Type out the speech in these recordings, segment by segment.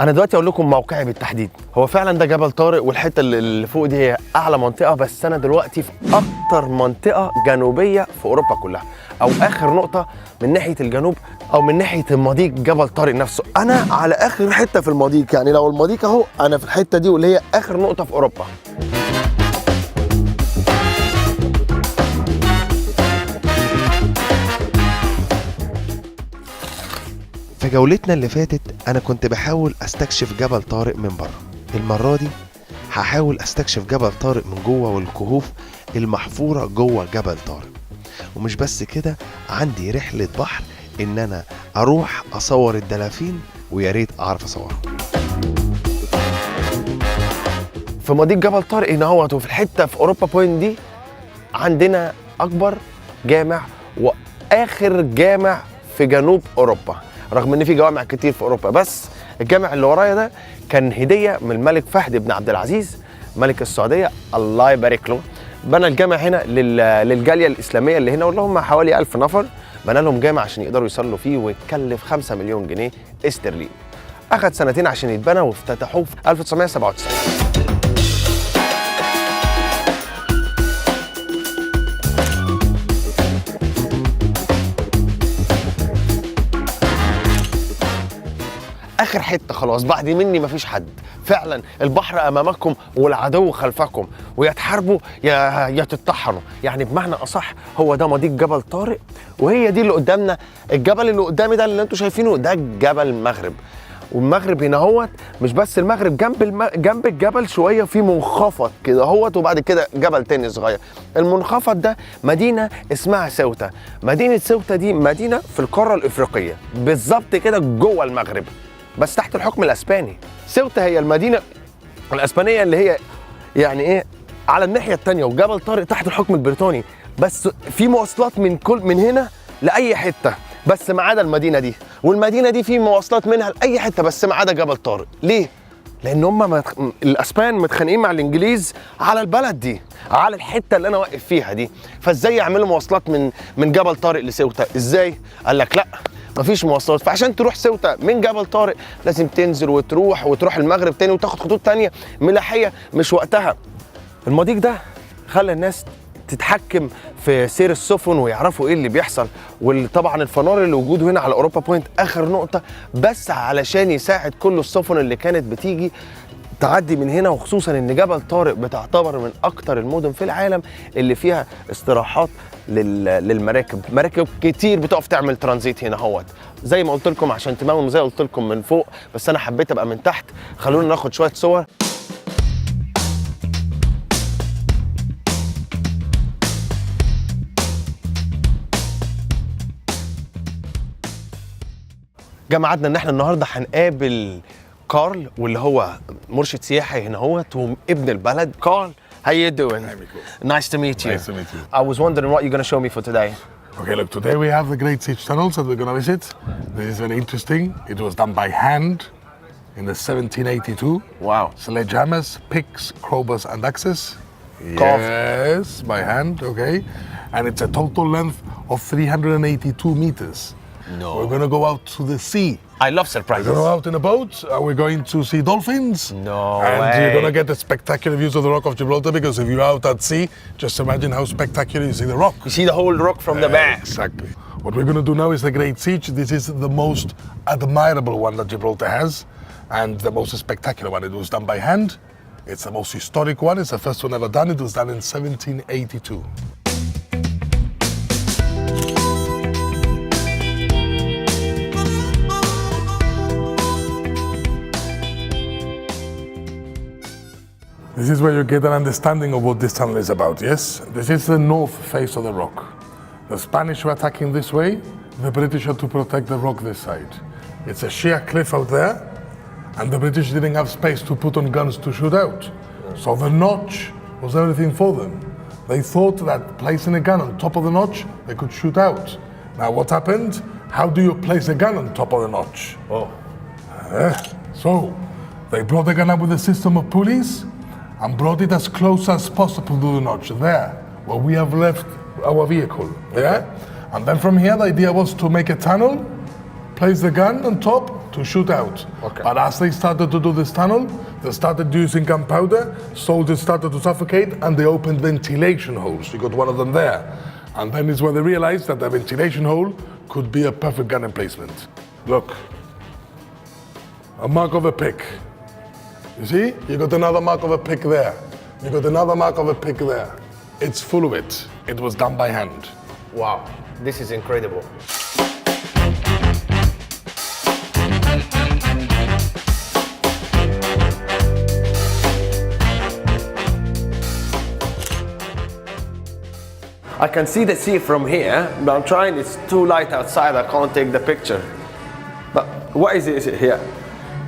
انا دلوقتي اقول لكم موقعي بالتحديد. هو فعلا ده جبل طارق، والحته اللي فوق دي هي اعلى منطقه، بس انا دلوقتي في اكتر منطقه جنوبيه في اوروبا كلها، او اخر نقطه من ناحيه الجنوب او من ناحيه المضيق جبل طارق نفسه. انا على اخر حته في المضيق، يعني لو المضيق اهو انا في الحته دي واللي هي اخر نقطه في اوروبا. في جولتنا اللي فاتت أنا كنت بحاول أستكشف جبل طارق من بره. المرة دي هحاول أستكشف جبل طارق من جوه والكهوف المحفورة جوه جبل طارق. ومش بس كده، عندي رحلة بحر إن أنا أروح أصور الدلافين، ويا ريت أعرف أصورها. في مضيق جبل طارق هنا اهوت، وفي الحته في اوروبا بوينت دي عندنا اكبر جامع واخر جامع في جنوب اوروبا، رغم ان في جوامع كتير في اوروبا، بس الجامع اللي ورايا ده كان هديه من الملك فهد بن عبد العزيز ملك السعوديه، الله يبارك له. بنى الجامع هنا للجاليه الاسلاميه اللي هنا، واللي هم حوالي 1000 نفر. بنى لهم جامع عشان يقدروا يصلوا فيه، ويتكلف 5 مليون جنيه استرليني. اخذ سنتين عشان يتبنى، وافتتحوه في 1997. اخر حته خلاص، بعد مني مفيش حد. فعلا البحر امامكم والعدو خلفكم، ويا تحاربوا يا تتطحنوا، يعني بمعنى اصح هو ده مضيق جبل طارق. وهي دي اللي قدامنا، الجبل اللي قدامي ده اللي انتم شايفينه ده جبل المغرب. والمغرب هنا هوت، مش بس المغرب، جنب الجبل شويه في منخفض كده هوت، وبعد كده جبل تاني صغير. المنخفض ده مدينه اسمها سيوطه. مدينه سيوطه دي مدينه في القاره الافريقيه بالظبط كده جوه المغرب، بس تحت الحكم الاسباني. سيوطه هي المدينه الاسبانيه اللي هي يعني ايه على الناحيه الثانيه، وجبل طارق تحت الحكم البريطاني. بس في مواصلات من هنا لاي حته، بس ما عدا المدينه دي، والمدينه دي في مواصلات منها لاي حته بس ما عدا جبل طارق. ليه؟ لان هم الاسبان متخانقين مع الانجليز على البلد دي، على الحته اللي انا واقف فيها دي. فازاي يعملوا مواصلات من جبل طارق لسيوطه؟ ازاي؟ قال لك لا مفيش مواصلات. فعشان تروح سيوطه من جبل طارق لازم تنزل وتروح المغرب تاني، وتاخد خطوط تانيه ملاحيه مش وقتها. المضيق ده خلى الناس تتحكم في سير السفن ويعرفوا ايه اللي بيحصل. وطبعا الفنار اللي وجوده هنا على اوروبا بوينت اخر نقطه، بس علشان يساعد كل السفن اللي كانت بتيجي تعدي من هنا. وخصوصا ان جبل طارق بتعتبر من اكتر المدن في العالم اللي فيها استراحات للمراكب. مراكب كتير بتقف تعمل ترانزيت هنا اهوت، زي ما قلت لكم عشان تمامهم زي قلت لكم من فوق، بس انا حبيت ابقى من تحت. خلونا ناخد شويه صور. جمعتنا ان احنا النهارده هنقابل كارل، واللي هو مرشد سياحي هنا اهوت وابن البلد. كارل, how you doing? Hi, Miko. Nice to meet you. Nice to meet you. I was wondering what you're going to show me for today. Okay, look, today we have the Great Siege Tunnels that we're going to visit. This is very interesting. It was done by hand in the 1782. Wow. Sledgehammers, picks, crowbars and axes. Carved. Yes, by hand, okay. And it's a total length of 382 meters. No. We're going to go out to the sea. I love We're surprises. going to go out in a boat and we're going to see dolphins. No And way. you're going to get the spectacular views of the Rock of Gibraltar, because if you're out at sea, just imagine how spectacular you see the rock. You see the whole rock from the back. Exactly. What we're going to do now is the Great Siege. This is the most admirable one that Gibraltar has, and the most spectacular one. It was done by hand. It's the most historic one. It's the first one ever done. It was done in 1782. This is where you get an understanding of what this tunnel is about, yes? This is the north face of the rock. The Spanish were attacking this way, the British had to protect the rock this side. It's a sheer cliff out there, and the British didn't have space to put on guns to shoot out. So the notch was everything for them. They thought that placing a gun on top of the notch, they could shoot out. Now what happened? How do you place a gun on top of the notch? Oh. So they brought the gun up with a system of pulleys and brought it as close as possible to the notch there, where we have left our vehicle, yeah? And then from here, the idea was to make a tunnel, place the gun on top to shoot out. Okay. But as they started to do this tunnel, they started using gunpowder, soldiers started to suffocate, and they opened ventilation holes. You got one of them there. And then is where they realized that the ventilation hole could be a perfect gun emplacement. Look, a mark of a pick. You see? You got another mark of a pick there. You got another mark of a pick there. It's full of it. It was done by hand. Wow, this is incredible. I can see the sea from here, but I'm trying, it's too light outside, I can't take the picture. But what is it here?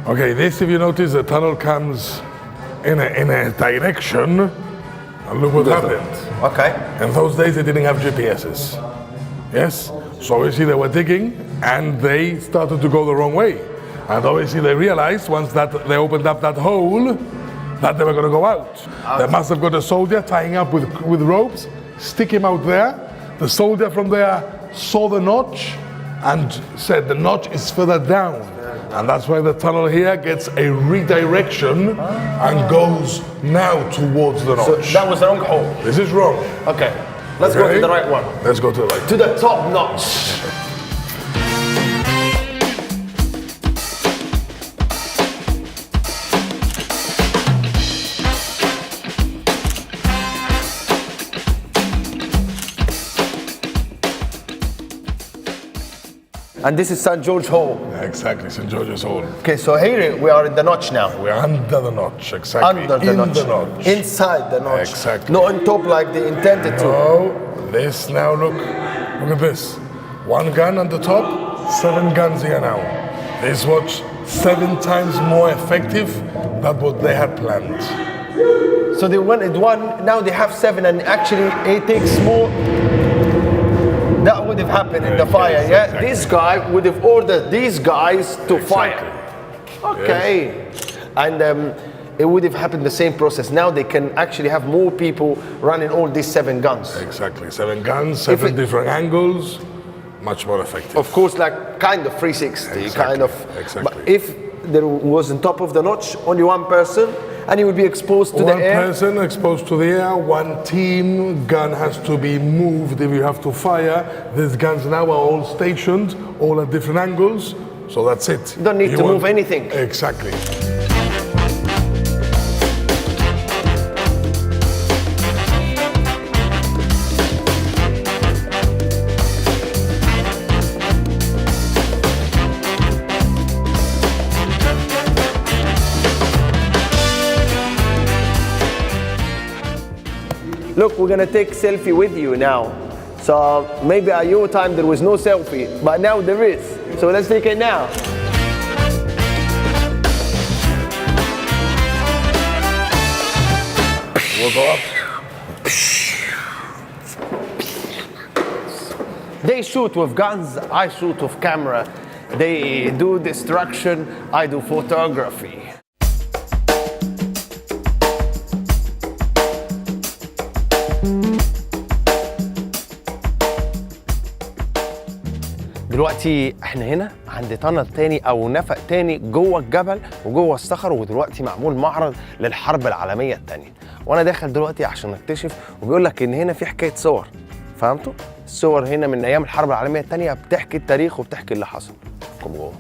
Okay, this, if you notice, the tunnel comes in a direction, and look what happened. Okay. In those days, they didn't have GPSs. Yes? So obviously they were digging, and they started to go the wrong way. And obviously they realized, once that they opened up that hole, that they were going to go out. They must have got a soldier tying up with ropes, stick him out there. The soldier from there saw the notch and said the notch is further down. And that's why the tunnel here gets a redirection and goes now towards the notch. So that was the wrong hole. This is wrong. Okay, let's go to the right one. Let's go to the right. To the top notch. And this is St. George Hall. Exactly, St. George's Hall. Okay, so here we are in the notch now. We're under the notch, exactly. Under the notch. the notch. Inside the notch. Exactly. Not on top like they intended to. No, this now, look at this. One gun on the top, 7 guns here now. This was 7 times more effective than what they had planned. So they wanted one, now they have 7, and actually it takes more. That would have happened in the fire, yeah? exactly. This guy would have ordered these guys to fire. Okay. Yes. And it would have happened the same process. Now they can actually have more people running all these 7 guns. Exactly, 7 guns, 7 different angles, much more effective. Of course, like kind of 360, kind of. Exactly. But if there was on top of the notch only one person, and he would be exposed to the air. One person exposed to the air, one team, gun has to be moved if you have to fire. These guns now are all stationed, all at different angles, so that's it. You don't need to move anything. Exactly. Look, we're gonna take selfie with you now. So maybe at your time there was no selfie, but now there is. So let's take it now. We'll go up. They shoot with guns, I shoot with camera. They do destruction, I do photography. دلوقتي احنا هنا عند تنل تاني او نفق تاني جوه الجبل وجوه الصخر، ودلوقتي معمول معرض للحرب العالميه الثانيه، وانا داخل دلوقتي عشان اكتشف. وبيقول لك ان هنا في حكايه صور، فهمتوا؟ الصور هنا من ايام الحرب العالميه الثانيه بتحكي التاريخ وبتحكي اللي حصل. كم جوه.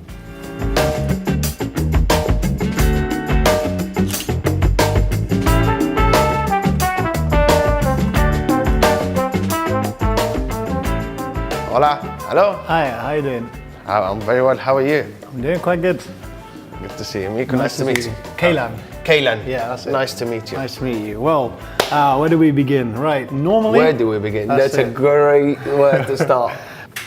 Hola. Hello. Hi, how you doing? I'm very well. How are you? I'm doing quite good. Good to see you. Miko, nice to meet you. Kaylan. Kaylan. Yeah, that's it. Nice to meet you. Nice to meet you. Well, where do we begin? Right, normally... Where do we begin? That's a it. great word to start.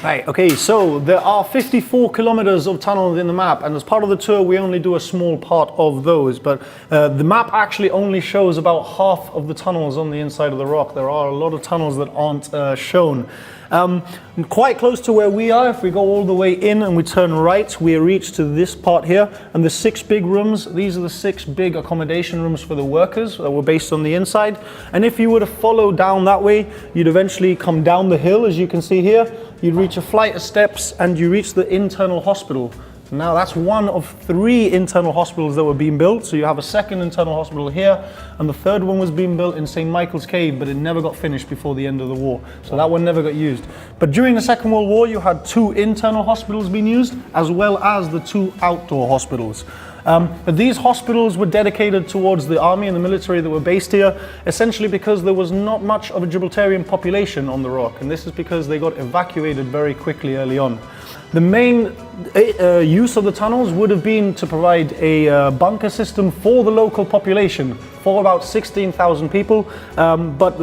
Right, okay, so there are 54 kilometers of tunnels in the map, and as part of the tour we only do a small part of those, but the map actually only shows about half of the tunnels on the inside of the rock. There are a lot of tunnels that aren't shown. Quite close to where we are, if we go all the way in and we turn right, we reach to this part here, and the 6 big rooms, these are the 6 big accommodation rooms for the workers that were based on the inside. And if you were to follow down that way, you'd eventually come down the hill, as you can see here, you'd reach a flight of steps and you reach the internal hospital. Now that's one of 3 internal hospitals that were being built. So you have a second internal hospital here, and the third one was being built in St. Michael's Cave, but it never got finished before the end of the war. So that one never got used. But during the Second World War, you had 2 internal hospitals being used, as well as the 2 outdoor hospitals. But these hospitals were dedicated towards the army and the military that were based here, essentially because there was not much of a Gibraltarian population on the rock, and this is because they got evacuated very quickly early on. The main use of the tunnels would have been to provide a bunker system for the local population, for about 16,000 people, but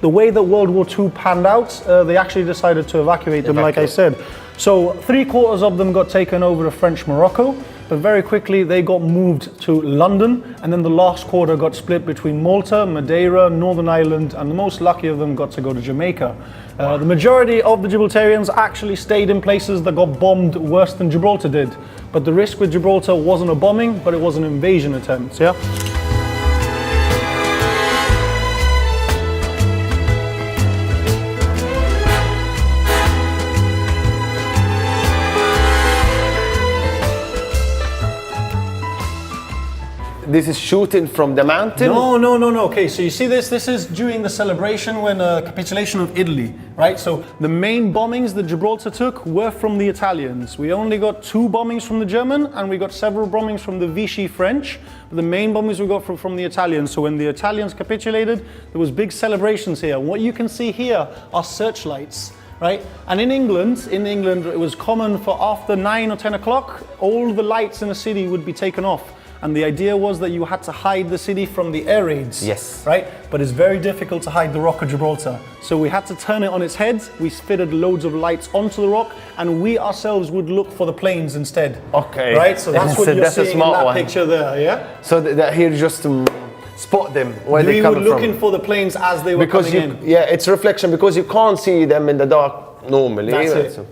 the way that World War II panned out, they actually decided to evacuate them, like I said. So 3/4 of them got taken over to French Morocco, but very quickly they got moved to London, and then the last quarter got split between Malta, Madeira, Northern Ireland, and the most lucky of them got to go to Jamaica. The majority of the Gibraltarians actually stayed in places that got bombed worse than Gibraltar did. But the risk with Gibraltar wasn't a bombing, but it was an invasion attempt, yeah? This is shooting from the mountain? No. Okay, so you see this? This is during the celebration when capitulation of Italy, right? So the main bombings that Gibraltar took were from the Italians. We only got 2 bombings from the German, and we got several bombings from the Vichy French. But the main bombings we got from the Italians. So when the Italians capitulated, there was big celebrations here. What you can see here are searchlights. Right? And in England, it was common for after 9 or 10 o'clock, all the lights in the city would be taken off. And the idea was that you had to hide the city from the air raids. Yes. Right? But it's very difficult to hide the Rock of Gibraltar. So we had to turn it on its head. We fitted loads of lights onto the rock, and we ourselves would look for the planes instead. Okay. Right? So that's what So you're that's a seeing in smart that one. picture there, yeah? So that here just to spot them where We they were come looking from. for the planes as they were Because coming in. yeah, it's reflection because you can't see them in the dark normally. That's it. So-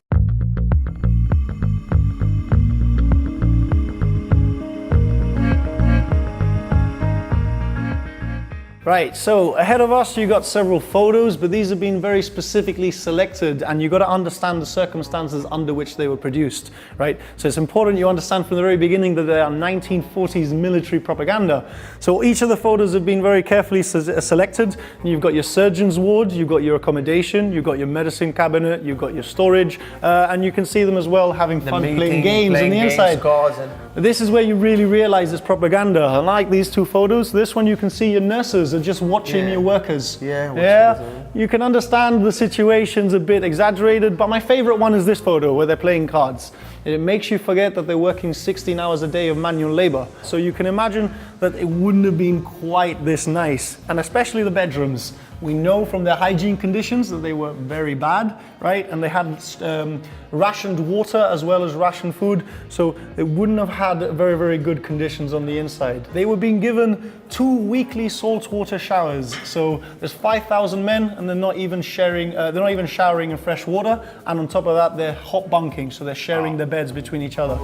Right, so ahead of us you got several photos, but these have been very specifically selected, and you got to understand the circumstances under which they were produced, right? So it's important you understand from the very beginning that they are 1940s military propaganda. So each of the photos have been very carefully selected. You've got your surgeon's ward, you've got your accommodation, you've got your medicine cabinet, you've got your storage, and you can see them as well having fun playing games on the inside. This is where you really realize it's propaganda. Unlike these 2 photos, this one you can see your nurses are just watching your workers. You can understand the situation's a bit exaggerated, but my favorite one is this photo where they're playing cards. It makes you forget that they're working 16 hours a day of manual labor. So you can imagine that it wouldn't have been quite this nice, and especially the bedrooms. We know from their hygiene conditions that they were very bad, right? And they had rationed water as well as rationed food, so they wouldn't have had very, very good conditions on the inside. They were being given 2 weekly saltwater showers. So there's 5,000 men, and they're not even showering in fresh water. And on top of that, they're hot bunking, so they're sharing their beds between each other.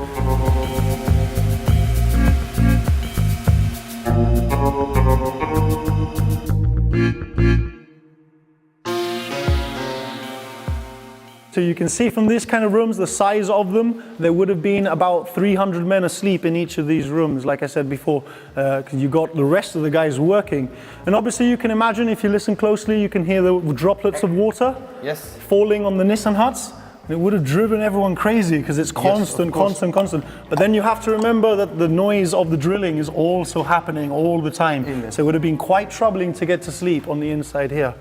So you can see from these kind of rooms, the size of them, there would have been about 300 men asleep in each of these rooms, like I said before, because you got the rest of the guys working. And obviously you can imagine, if you listen closely, you can hear the droplets of water falling on the Nissan huts. It would have driven everyone crazy because it's constant. But then you have to remember that the noise of the drilling is also happening all the time. So it would have been quite troubling to get to sleep on the inside here.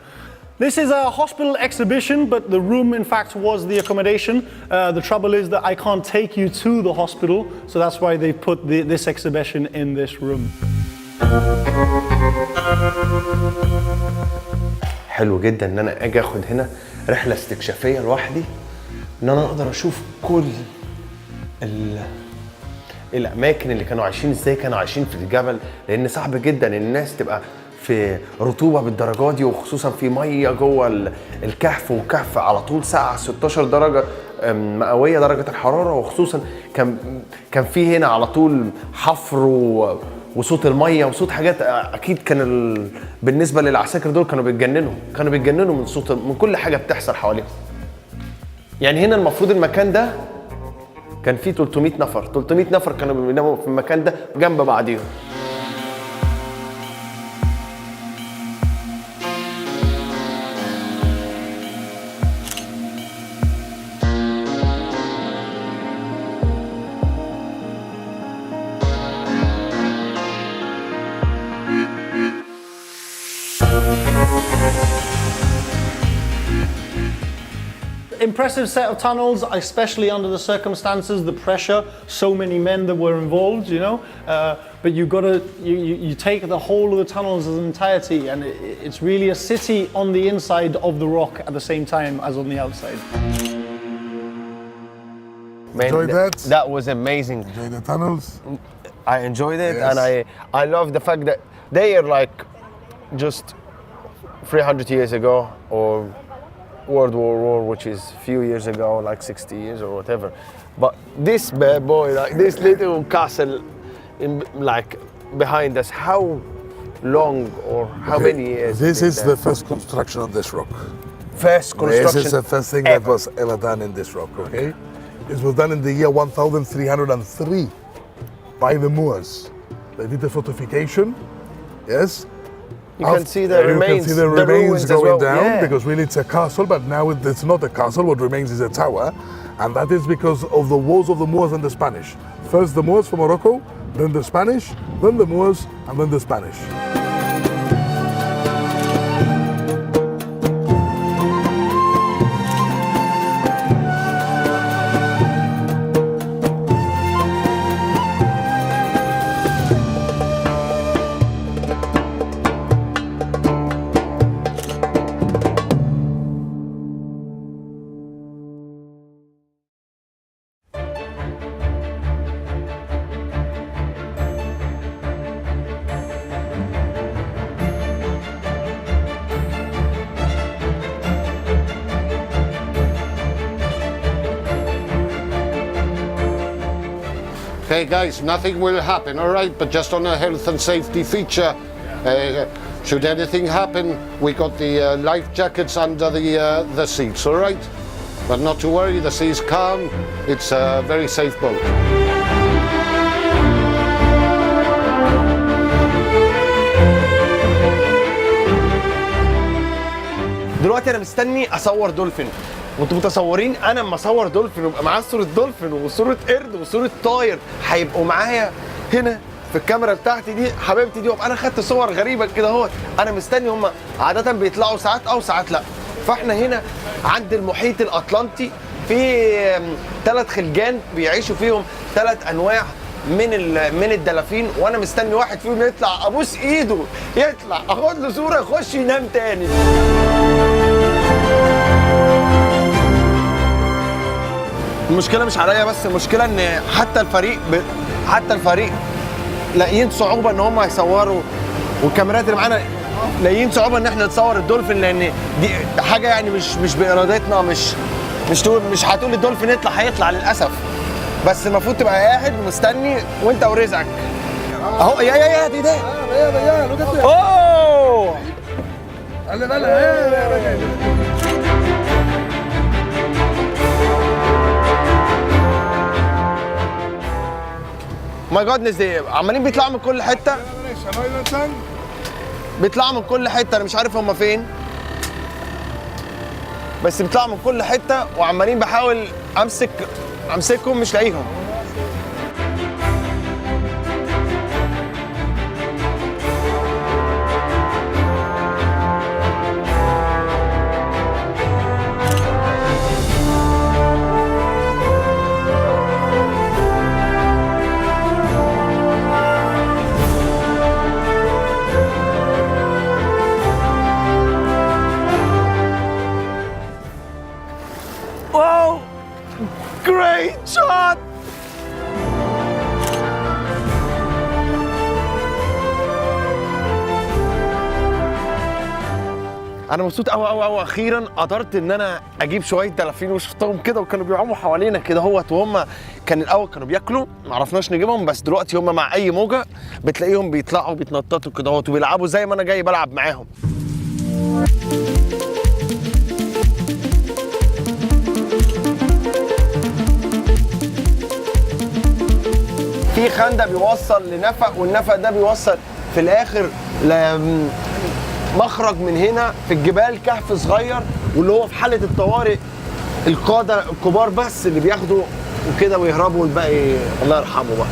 This is a hospital exhibition, but the room in fact was the accommodation. The trouble is that I can't take you to the hospital, so that's why they put this exhibition in this room. حلو جدا ان انا اجي اخد هنا رحله استكشافيه لوحدي، ان انا اقدر اشوف كل الاماكن اللي كانوا عايشين ازاي كانوا عايشين في الجبل، لان صعب جدا الناس تبقى في رطوبه بالدرجات دي، وخصوصا في ميه جوه الكهف، وكهف على طول ساعه 16 درجه مئويه درجه الحراره، وخصوصا كان في هنا على طول حفر وصوت الميه وصوت حاجات اكيد كان بالنسبه للعساكر دول كانوا بيتجننوا من صوت، من كل حاجه بتحصل حواليهم. يعني هنا المفروض المكان ده كان فيه 300 نفر كانوا بيناموا في المكان ده جنب بعضيهم. Impressive set of tunnels, especially under the circumstances, the pressure, so many men that were involved, you know. But you take the whole of the tunnels as an entirety, and it's really a city on the inside of the rock at the same time as on the outside. Man, Enjoyed that? That was amazing. Enjoy the tunnels? I enjoyed it, Yes. and I love the fact that they are like just 300 years ago, or World War War, which is a few years ago, like 60 years or whatever. But this bad boy, like this little castle, like behind us, how long or how many years? This is the first construction of this rock. first construction. This is the first thing that was ever done in this rock, okay? This was done in the year 1303 by the Moors. They did the fortification, yes? You can see the remains. You can see the remains ruins going as well. down Yeah. because really it's a castle, but now it's not a castle. What remains is a tower, and that is because of the wars of the Moors and the Spanish. First the Moors from Morocco, then the Spanish, then the Moors, and then the Spanish. Okay guys, nothing will happen, all right? But just on a health and safety feature, should anything happen, we got the life jackets under the seats, all right? But not to worry, the sea is calm, it's a very safe boat. دلوقتي انا مستني اصور دولفين، وانتوا متصورين انا لما اصور دولفين ويبقى معاه صوره دولفين وصوره قرد وصوره طاير هيبقوا معايا هنا في الكاميرا بتاعتي دي حبيبتي دي، وابقى انا خدت صور غريبه كده اهوت. انا مستني، هم عاده بيطلعوا ساعات او ساعات لا. فاحنا هنا عند المحيط الاطلنطي في 3 خلجان بيعيشوا فيهم 3 انواع من الدلافين، وانا مستني واحد فيهم يطلع ابوس ايده، يطلع اخد له صوره يخش ينام تاني. المشكله مش عليا بس، المشكله ان حتى الفريق لاقيين صعوبه ان هم يصوروا، والكاميرات اللي معانا لاقيين صعوبه ان احنا نصور الدولفين، لان دي حاجه يعني مش بارادتنا، مش هتقول الدولفين يطلع هيطلع للاسف، بس المفروض تبقى قاعد مستني وانت ورزقك اهو. يا دي ده اوه ماي جادنس، دي عمالين بيطلعوا من كل حته، بيطلعوا من كل حته، انا مش عارف هم فين، بس بيطلعوا من كل حته وعمالين بحاول امسكهم مش لاقيهم. Whoa! Great shot! انا مبسوط قوي قوي قوي، اخيرا قدرت ان انا اجيب شويه دلافين وشفتهم كده وكانوا بيعوموا حوالينا كده اهوت، وهم كان الاول كانوا بياكلوا ما عرفناش نجيبهم، بس دلوقتي هم مع اي موجه بتلاقيهم بيطلعوا بيتنططوا كده اهوت وبيلعبوا زي ما انا جاي بلعب معاهم. في خندق بيوصل لنفق، والنفق ده بيوصل في الاخر مخرج من هنا في الجبال، كهف صغير، واللي هو في حاله الطوارئ القاده الكبار بس اللي بياخدوا وكده ويهربوا، والباقي الله يرحمه بقى.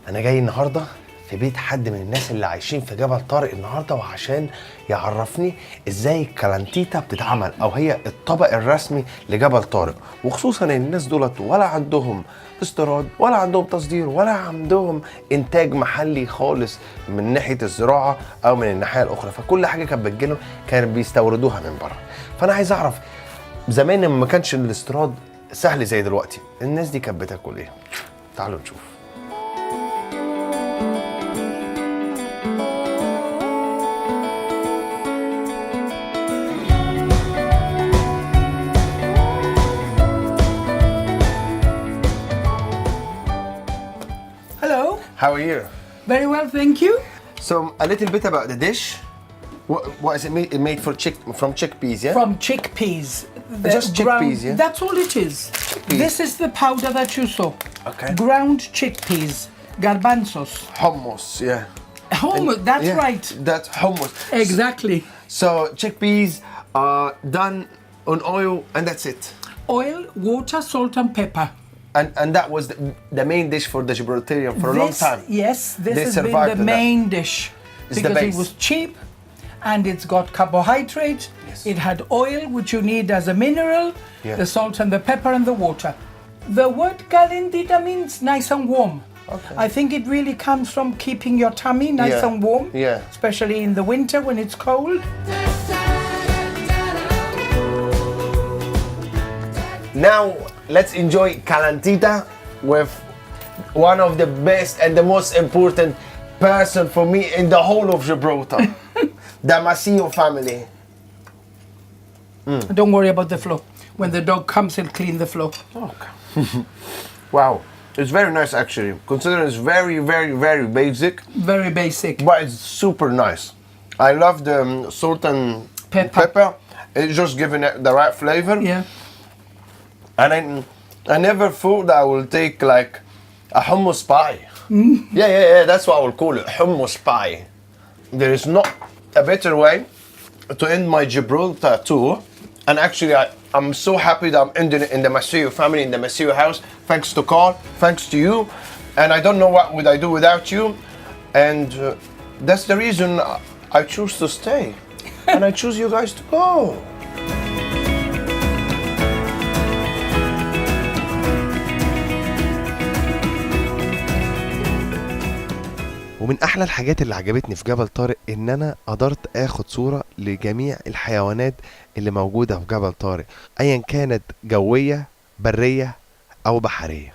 أنا جاي النهاردة في بيت حد من الناس اللي عايشين في جبل طارق النهاردة، وعشان يعرفني ازاي الكلانتيتا بتتعمل، أو هي الطبق الرسمي لجبل طارق، وخصوصا إن الناس دولت ولا عندهم استيراد ولا عندهم تصدير ولا عندهم إنتاج محلي خالص من ناحية الزراعة أو من الناحية الأخرى، فكل حاجة كانت بتجيلهم كانوا بيستوردوها من بره. فأنا عايز أعرف زمان لما ما كانش الاستيراد سهل زي دلوقتي، الناس دي كانت بتاكل إيه؟ تعالوا نشوف. Hello. How are you? Very well, thank you. So a little bit about the dish. What is it made? Made from chickpeas, yeah? From chickpeas. Just chickpeas, yeah? That's all it is. Chickpeas. This is the powder that you saw. Okay. Ground chickpeas. Garbanzos. Hummus, yeah. Hummus, that's Yeah, right. That's hummus. Exactly. So chickpeas are done on oil, and that's it. Oil, water, salt and pepper. And that was the main dish for the Gibraltarian for a long time. Yes, this They has been survived the with that. main dish. It's the because it base. was cheap and it's got carbohydrate. Yes. It had oil, which you need as a mineral, Yeah. the salt and the pepper and the water. The word calentita means nice and warm. Okay. I think it really comes from keeping your tummy nice Yeah. and warm, Yeah. especially in the winter when it's cold. Now let's enjoy calentita with one of the best and the most important person for me in the whole of Gibraltar, the Masillo family. Don't worry about the floor. When the dog comes, he'll clean the floor. Okay. Wow, it's very nice actually. Considering it's very, very, very basic, Very basic. but it's super nice. I love the salt and Pepper. It's just giving it the right flavor. Yeah. And I never thought that I will take like a hummus pie. Yeah, that's what I will call it, hummus pie. There is not a better way to end my Gibraltar tour. And actually, I'm so happy that I'm ending it in the Masillo family, in the Masillo house. Thanks to Carl, thanks to you. And I don't know what would I do without you. And that's the reason I choose to stay. And I choose you guys to go. ومن احلى الحاجات اللي عجبتني في جبل طارق ان انا قدرت اخد صورة لجميع الحيوانات اللي موجودة في جبل طارق، ايا كانت جوية برية او بحرية.